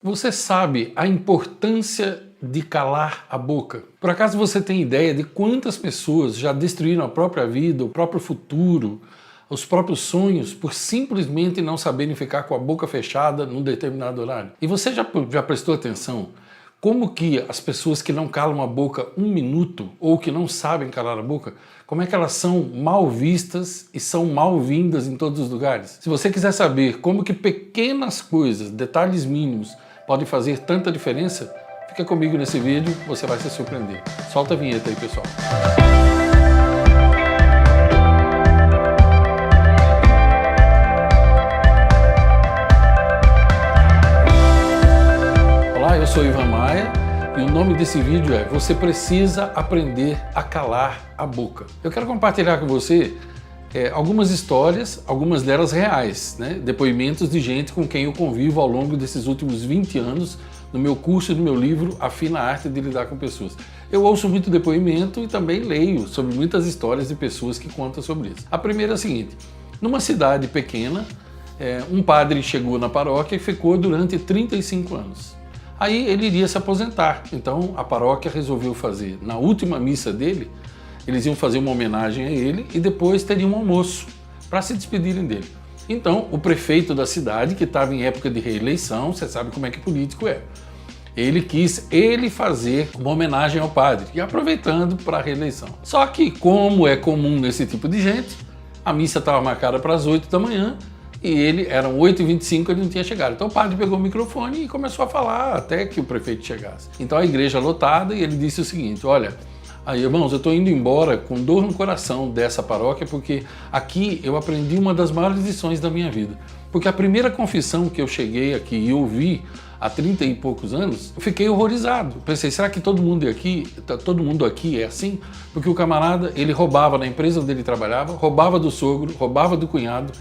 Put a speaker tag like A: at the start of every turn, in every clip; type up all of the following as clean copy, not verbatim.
A: Você sabe a importância de calar a boca? Por acaso você tem ideia de quantas pessoas já destruíram a própria vida, o próprio futuro, os próprios sonhos por simplesmente não saberem ficar com a boca fechada num determinado horário? E você já prestou atenção como que as pessoas que não calam a boca um minuto ou que não sabem calar a boca, como é que elas são mal vistas e são mal-vindas em todos os lugares? Se você quiser saber como que pequenas coisas, detalhes mínimos, podem fazer tanta diferença, fica comigo nesse vídeo, você vai se surpreender. Solta a vinheta aí, pessoal. Olá, eu sou Ivan Maia e o nome desse vídeo é Você Precisa Aprender a Calar a Boca. Eu quero compartilhar com você algumas histórias, algumas delas reais, né? Depoimentos de gente com quem eu convivo ao longo desses últimos 20 anos no meu curso e no meu livro A Fina Arte de Lidar com Pessoas. Eu ouço muito depoimento e também leio sobre muitas histórias de pessoas que contam sobre isso. A primeira é a seguinte: numa cidade pequena, um padre chegou na paróquia e ficou durante 35 anos. Aí ele iria se aposentar, então a paróquia resolveu fazer, na última missa dele, eles iam fazer uma homenagem a ele e depois teriam um almoço para se despedirem dele. Então, o prefeito da cidade, que estava em época de reeleição, você sabe como é que político é, ele quis fazer uma homenagem ao padre, e aproveitando para a reeleição. Só que, como é comum nesse tipo de gente, a missa estava marcada para as 8 da manhã, e eram 8h25 e ele não tinha chegado. Então o padre pegou o microfone e começou a falar até que o prefeito chegasse. Então a igreja lotada, e ele disse o seguinte: olha, aí, irmãos, eu estou indo embora com dor no coração dessa paróquia, porque aqui eu aprendi uma das maiores lições da minha vida. Porque a primeira confissão que eu cheguei aqui e ouvi há 30 e poucos anos, eu fiquei horrorizado. Pensei, será que todo mundo aqui é assim? Porque o camarada, ele roubava na empresa onde ele trabalhava, roubava do sogro, roubava do cunhado,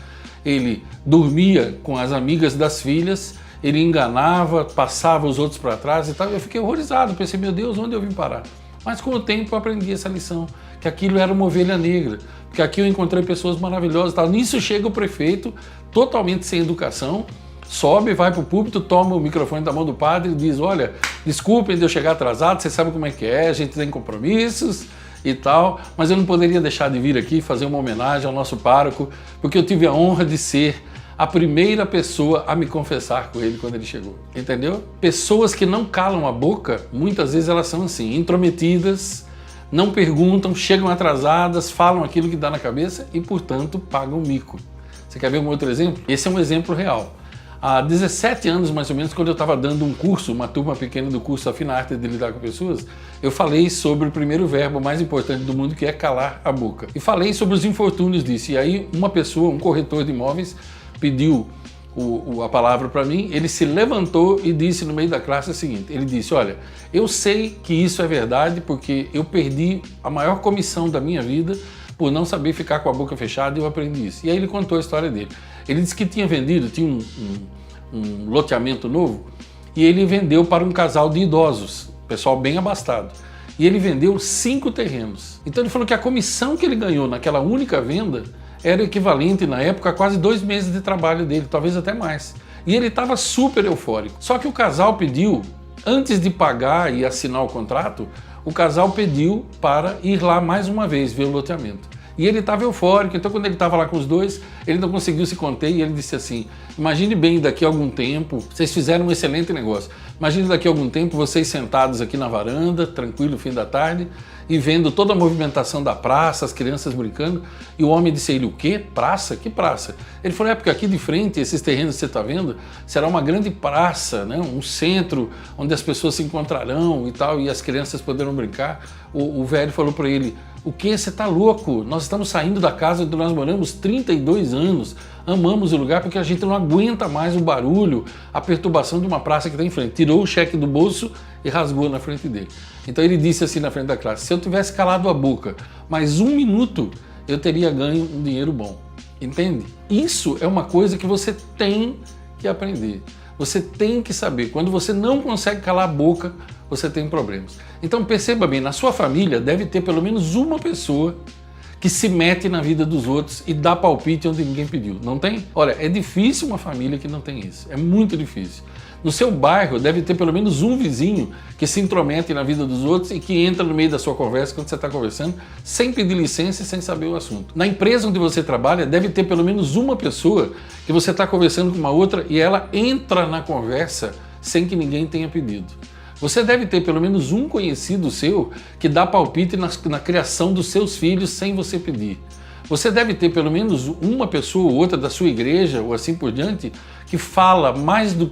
A: ele dormia com as amigas das filhas, ele enganava, passava os outros para trás e tal. Eu fiquei horrorizado, pensei, meu Deus, onde eu vim parar? Mas com o tempo eu aprendi essa lição, que aquilo era uma ovelha negra, porque aqui eu encontrei pessoas maravilhosas e tal. Nisso chega o prefeito, totalmente sem educação, sobe, vai para o púlpito, toma o microfone da mão do padre e diz: olha, desculpem de eu chegar atrasado, vocês sabem como é que é, a gente tem compromissos e tal, mas eu não poderia deixar de vir aqui fazer uma homenagem ao nosso pároco, porque eu tive a honra de ser a primeira pessoa a me confessar com ele quando ele chegou, entendeu? Pessoas que não calam a boca, muitas vezes elas são assim, intrometidas, não perguntam, chegam atrasadas, falam aquilo que dá na cabeça e, portanto, pagam mico. Você quer ver um outro exemplo? Esse é um exemplo real. Há 17 anos, mais ou menos, quando eu estava dando um curso, uma turma pequena do curso A Fina Arte de Lidar com Pessoas, eu falei sobre o primeiro verbo mais importante do mundo, que é calar a boca. E falei sobre os infortúnios disso. E aí uma pessoa, um corretor de imóveis, pediu a palavra para mim, ele se levantou e disse no meio da classe o seguinte: ele disse, olha, eu sei que isso é verdade porque eu perdi a maior comissão da minha vida por não saber ficar com a boca fechada, e eu aprendi isso. E aí ele contou a história dele. Ele disse que tinha um loteamento novo, e ele vendeu para um casal de idosos, pessoal bem abastado. E ele vendeu 5 terrenos. Então ele falou que a comissão que ele ganhou naquela única venda era equivalente, na época, a quase 2 meses de trabalho dele, talvez até mais. E ele estava super eufórico. Só que o casal pediu, antes de pagar e assinar o contrato, o casal pediu para ir lá mais uma vez ver o loteamento. E ele estava eufórico, então quando ele estava lá com os dois, ele não conseguiu se conter e ele disse assim: imagine bem, daqui a algum tempo, vocês fizeram um excelente negócio, imagine daqui a algum tempo vocês sentados aqui na varanda, tranquilo, fim da tarde, e vendo toda a movimentação da praça, as crianças brincando, e o homem disse a ele: o quê? Praça? Que praça? Ele falou: porque aqui de frente, esses terrenos que você está vendo, será uma grande praça, né? Um centro onde as pessoas se encontrarão e tal, e as crianças poderão brincar. O velho falou para ele: o que? Você está louco? Nós estamos saindo da casa onde nós moramos 32 anos, amamos o lugar porque a gente não aguenta mais o barulho, a perturbação de uma praça que está em frente. Tirou o cheque do bolso e rasgou na frente dele. Então ele disse assim na frente da classe: se eu tivesse calado a boca mais 1 minuto, eu teria ganho um dinheiro bom. Entende? Isso é uma coisa que você tem que aprender. Você tem que saber. Quando você não consegue calar a boca, você tem problemas. Então perceba bem, na sua família deve ter pelo menos uma pessoa que se mete na vida dos outros e dá palpite onde ninguém pediu. Não tem? Olha, é difícil uma família que não tem isso. É muito difícil. No seu bairro deve ter pelo menos um vizinho que se intromete na vida dos outros e que entra no meio da sua conversa quando você está conversando, sem pedir licença e sem saber o assunto. Na empresa onde você trabalha deve ter pelo menos uma pessoa que você está conversando com uma outra e ela entra na conversa sem que ninguém tenha pedido. Você deve ter pelo menos um conhecido seu que dá palpite na criação dos seus filhos sem você pedir. Você deve ter pelo menos uma pessoa ou outra da sua igreja, ou assim por diante, que fala mais do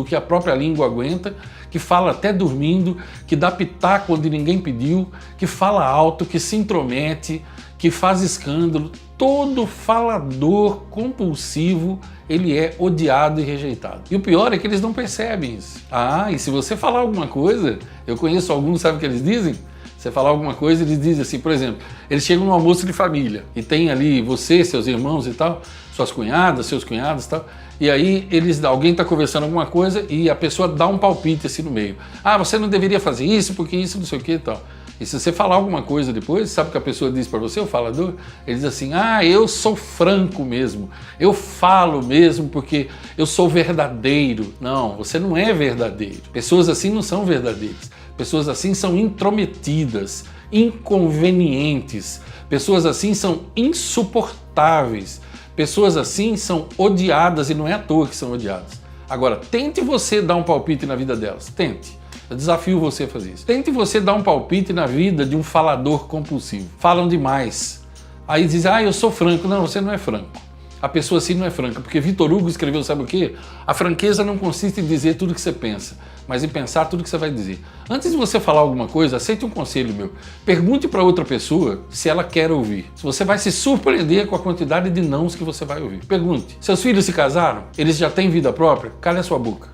A: que a própria língua aguenta, que fala até dormindo, que dá pitaco onde ninguém pediu, que fala alto, que se intromete, que faz escândalo. Todo falador compulsivo, ele é odiado e rejeitado. E o pior é que eles não percebem isso. Ah, e se você falar alguma coisa, eu conheço alguns, sabe o que eles dizem? Você falar alguma coisa, eles dizem assim, por exemplo, eles chegam num almoço de família e tem ali você, seus irmãos e tal, suas cunhadas, seus cunhados e tal, e aí alguém está conversando alguma coisa e a pessoa dá um palpite assim no meio. Ah, você não deveria fazer isso porque isso não sei o que e tal. E se você falar alguma coisa depois, sabe o que a pessoa diz para você, o falador? Ele diz assim, ah, eu sou franco mesmo, eu falo mesmo porque eu sou verdadeiro. Não, você não é verdadeiro. Pessoas assim não são verdadeiras. Pessoas assim são intrometidas, inconvenientes. Pessoas assim são insuportáveis. Pessoas assim são odiadas e não é à toa que são odiadas. Agora, tente você dar um palpite na vida delas. Tente. Eu desafio você a fazer isso. Tente você dar um palpite na vida de um falador compulsivo. Falam demais. Aí dizem, ah, eu sou franco. Não, você não é franco. A pessoa assim não é franca, porque Vitor Hugo escreveu, sabe o quê? A franqueza não consiste em dizer tudo o que você pensa, mas em pensar tudo o que você vai dizer. Antes de você falar alguma coisa, aceite um conselho meu. Pergunte para outra pessoa se ela quer ouvir. Você vai se surpreender com a quantidade de nãos que você vai ouvir. Pergunte. Seus filhos se casaram? Eles já têm vida própria? Cale a sua boca.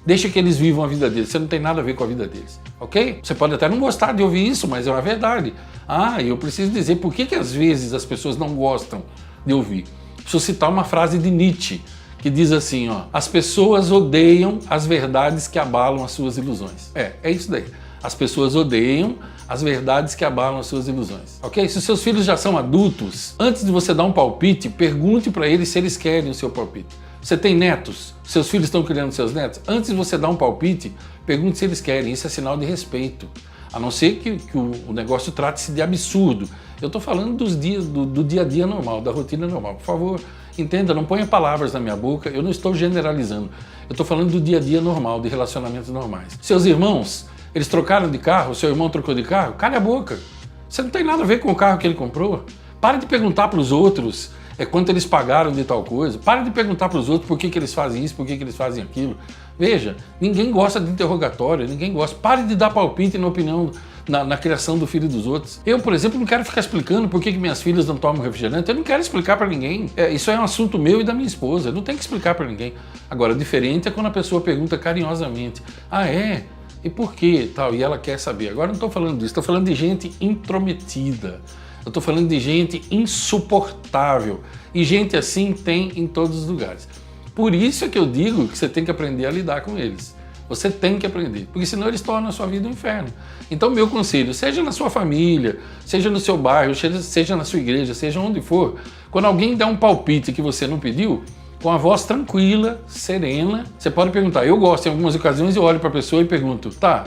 A: Deixa que eles vivam a vida deles, você não tem nada a ver com a vida deles, ok? Você pode até não gostar de ouvir isso, mas é uma verdade. Ah, e eu preciso dizer por que às vezes as pessoas não gostam de ouvir. Preciso citar uma frase de Nietzsche, que diz assim, ó, as pessoas odeiam as verdades que abalam as suas ilusões. É isso daí. As pessoas odeiam as verdades que abalam as suas ilusões, ok? Se os seus filhos já são adultos, antes de você dar um palpite, pergunte para eles se eles querem o seu palpite. Você tem netos? Seus filhos estão criando seus netos? Antes de você dar um palpite, pergunte se eles querem. Isso é sinal de respeito. A não ser que o negócio trate-se de absurdo. Eu estou falando do dia a dia normal, da rotina normal. Por favor, entenda, não ponha palavras na minha boca, eu não estou generalizando. Eu estou falando do dia a dia normal, de relacionamentos normais. Seus irmãos, eles trocaram de carro, seu irmão trocou de carro? Cale a boca. Você não tem nada a ver com o carro que ele comprou. Pare de perguntar para os outros quanto eles pagaram de tal coisa. Pare de perguntar para os outros por que eles fazem isso, por que eles fazem aquilo. Veja, ninguém gosta de interrogatório, ninguém gosta. Pare de dar palpite na opinião, na criação do filho dos outros. Eu, por exemplo, não quero ficar explicando por que minhas filhas não tomam refrigerante. Eu não quero explicar para ninguém. Isso é um assunto meu e da minha esposa. Eu não tenho que explicar para ninguém. Agora, diferente é quando a pessoa pergunta carinhosamente. Ah, é? E por quê? Tal, e ela quer saber. Agora não estou falando disso, estou falando de gente intrometida. Eu estou falando de gente insuportável. E gente assim tem em todos os lugares. Por isso é que eu digo que você tem que aprender a lidar com eles. Você tem que aprender, porque senão eles tornam a sua vida um inferno. Então, meu conselho, seja na sua família, seja no seu bairro, seja na sua igreja, seja onde for, quando alguém der um palpite que você não pediu, com a voz tranquila, serena, você pode perguntar. Eu gosto, em algumas ocasiões, eu olho para a pessoa e pergunto, tá,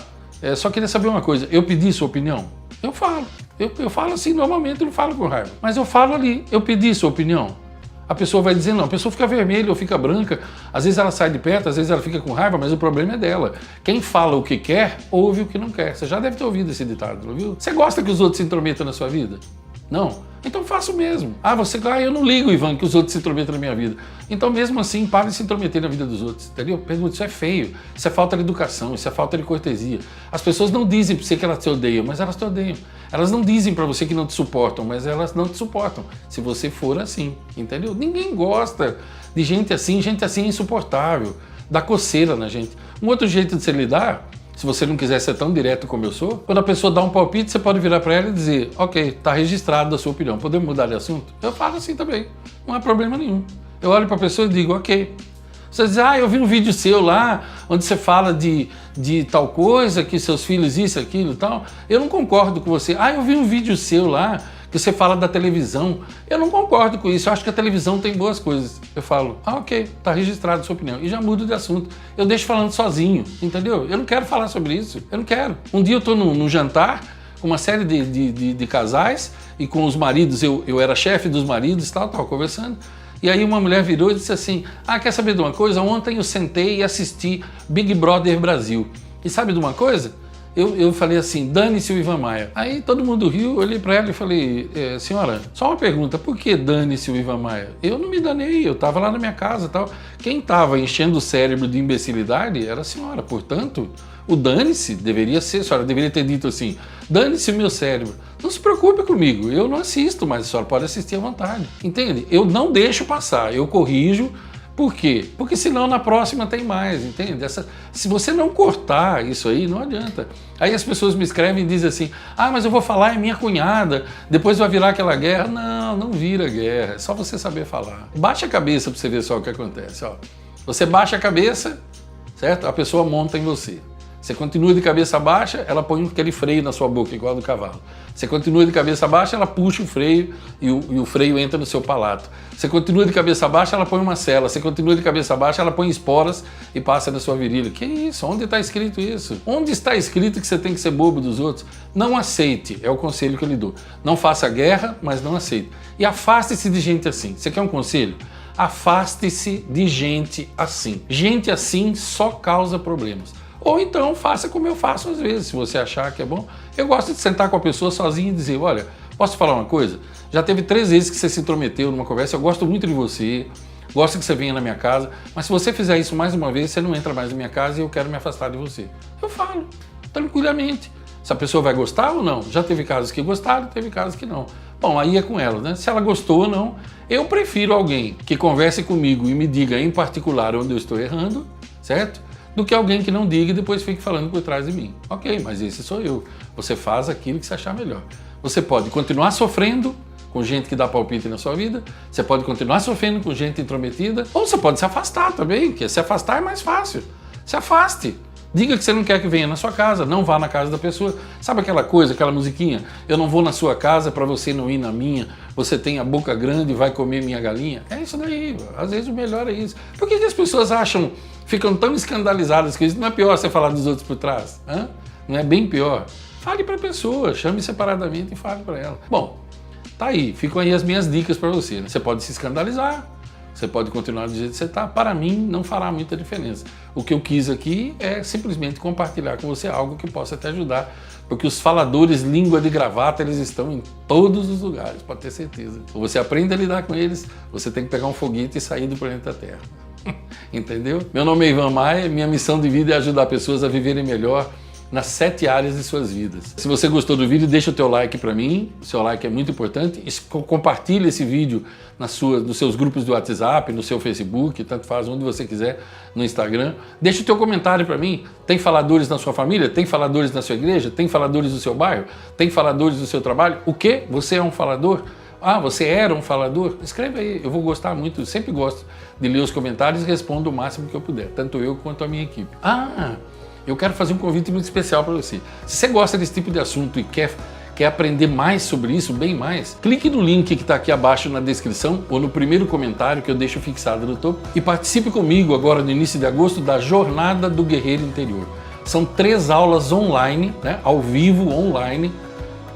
A: só queria saber uma coisa, eu pedi sua opinião? Eu falo. Eu falo assim, normalmente eu não falo com raiva, mas eu falo ali, eu pedi sua opinião. A pessoa vai dizer não, a pessoa fica vermelha ou fica branca, às vezes ela sai de perto, às vezes ela fica com raiva, mas o problema é dela. Quem fala o que quer, ouve o que não quer. Você já deve ter ouvido esse ditado, viu? Você gosta que os outros se intrometam na sua vida? Não? Então faça o mesmo. Eu não ligo, Ivan, que os outros se intrometam na minha vida. Então mesmo assim, pare de se intrometer na vida dos outros, entendeu? Pergunta, isso é feio, isso é falta de educação, isso é falta de cortesia. As pessoas não dizem para você que elas te odeiam, mas elas te odeiam. Elas não dizem para você que não te suportam, mas elas não te suportam, se você for assim, entendeu? Ninguém gosta de gente assim é insuportável, dá coceira na gente. Um outro jeito de se lidar, se você não quiser ser tão direto como eu sou, quando a pessoa dá um palpite, você pode virar para ela e dizer, ok, tá registrado a sua opinião, podemos mudar de assunto? Eu falo assim também, não há problema nenhum. Eu olho para a pessoa e digo, ok. Você diz, eu vi um vídeo seu lá, onde você fala de tal coisa, que seus filhos isso, aquilo e tal. Eu não concordo com você. Eu vi um vídeo seu lá, que você fala da televisão. Eu não concordo com isso, eu acho que a televisão tem boas coisas. Eu falo, ok, tá registrado a sua opinião. E já mudo de assunto. Eu deixo falando sozinho, entendeu? Eu não quero falar sobre isso, eu não quero. Um dia eu tô num jantar com uma série de casais e com os maridos, eu era chefe dos maridos e tal, tava conversando. E aí uma mulher virou e disse assim, quer saber de uma coisa? Ontem eu sentei e assisti Big Brother Brasil. E sabe de uma coisa? Eu falei assim, dane-se o Ivan Maia. Aí todo mundo riu, eu olhei para ela e falei, senhora, só uma pergunta, por que dane-se o Ivan Maia? Eu não me danei, eu estava lá na minha casa e tal. Quem estava enchendo o cérebro de imbecilidade era a senhora, portanto, o dane-se deveria ser, a senhora deveria ter dito assim, dane-se o meu cérebro. Não se preocupe comigo, eu não assisto, mas a senhora pode assistir à vontade. Entende? Eu não deixo passar, eu corrijo. Por quê? Porque senão na próxima tem mais, entende? Se você não cortar isso aí, não adianta. Aí as pessoas me escrevem e dizem assim, mas eu vou falar, é minha cunhada, depois vai virar aquela guerra. Não, não vira guerra, é só você saber falar. Baixa a cabeça para você ver só o que acontece. Ó. Você baixa a cabeça, certo? A pessoa monta em você. Você continua de cabeça baixa, ela põe aquele freio na sua boca, igual do cavalo. Você continua de cabeça baixa, ela puxa o freio e o freio entra no seu palato. Você continua de cabeça baixa, ela põe uma cela. Você continua de cabeça baixa, ela põe esporas e passa na sua virilha. Que isso? Onde está escrito isso? Onde está escrito que você tem que ser bobo dos outros? Não aceite, é o conselho que eu lhe dou. Não faça guerra, mas não aceite. E afaste-se de gente assim. Você quer um conselho? Afaste-se de gente assim. Gente assim só causa problemas. Ou então faça como eu faço às vezes, se você achar que é bom. Eu gosto de sentar com a pessoa sozinho e dizer, olha, posso te falar uma coisa? Já teve 3 vezes que você se intrometeu numa conversa, eu gosto muito de você, gosto que você venha na minha casa, mas se você fizer isso mais uma vez, você não entra mais na minha casa e eu quero me afastar de você. Eu falo, tranquilamente. Se a pessoa vai gostar ou não. Já teve casos que gostaram, teve casos que não. Bom, aí é com ela, né? Se ela gostou ou não, eu prefiro alguém que converse comigo e me diga em particular onde eu estou errando, certo? Do que alguém que não diga e depois fique falando por trás de mim. Ok, mas esse sou eu. Você faz aquilo que você achar melhor. Você pode continuar sofrendo com gente que dá palpite na sua vida, você pode continuar sofrendo com gente intrometida, ou você pode se afastar também, porque se afastar é mais fácil. Se afaste. Diga que você não quer que venha na sua casa, não vá na casa da pessoa. Sabe aquela coisa, aquela musiquinha? Eu não vou na sua casa para você não ir na minha, você tem a boca grande e vai comer minha galinha. É isso daí, às vezes o melhor é isso. Por que as pessoas ficam tão escandalizadas com isso? Não é pior você falar dos outros por trás? Não é bem pior? Fale para a pessoa, chame separadamente e fale para ela. Bom, tá aí, ficam aí as minhas dicas para você. Você pode se escandalizar, você pode continuar do jeito que você está. Para mim, não fará muita diferença. O que eu quis aqui é simplesmente compartilhar com você algo que possa te ajudar, porque os faladores língua de gravata, eles estão em todos os lugares, pode ter certeza. Ou você aprende a lidar com eles, você tem que pegar um foguete e sair do planeta Terra. Entendeu? Meu nome é Ivan Maia, minha missão de vida é ajudar pessoas a viverem melhor nas 7 áreas de suas vidas. Se você gostou do vídeo, deixa o teu like para mim, o seu like é muito importante, compartilha esse vídeo nos seus grupos do WhatsApp, no seu Facebook, tanto faz, onde você quiser, no Instagram. Deixa o teu comentário para mim, tem faladores na sua família? Tem faladores na sua igreja? Tem faladores no seu bairro? Tem faladores no seu trabalho? O quê? Você é um falador? Você era um falador? Escreve aí, eu vou gostar muito, eu sempre gosto de ler os comentários e respondo o máximo que eu puder, tanto eu quanto a minha equipe. Eu quero fazer um convite muito especial para você. Se você gosta desse tipo de assunto e quer aprender mais sobre isso, bem mais, clique no link que está aqui abaixo na descrição ou no primeiro comentário que eu deixo fixado no topo e participe comigo agora no início de agosto da Jornada do Guerreiro Interior. São 3 aulas online, né, ao vivo, online,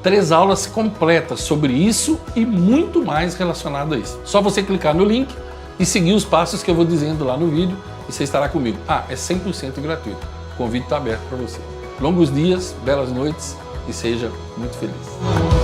A: 3 aulas completas sobre isso e muito mais relacionado a isso. Só você clicar no link e seguir os passos que eu vou dizendo lá no vídeo e você estará comigo. É 100% gratuito. O convite está aberto para você. Longos dias, belas noites e seja muito feliz.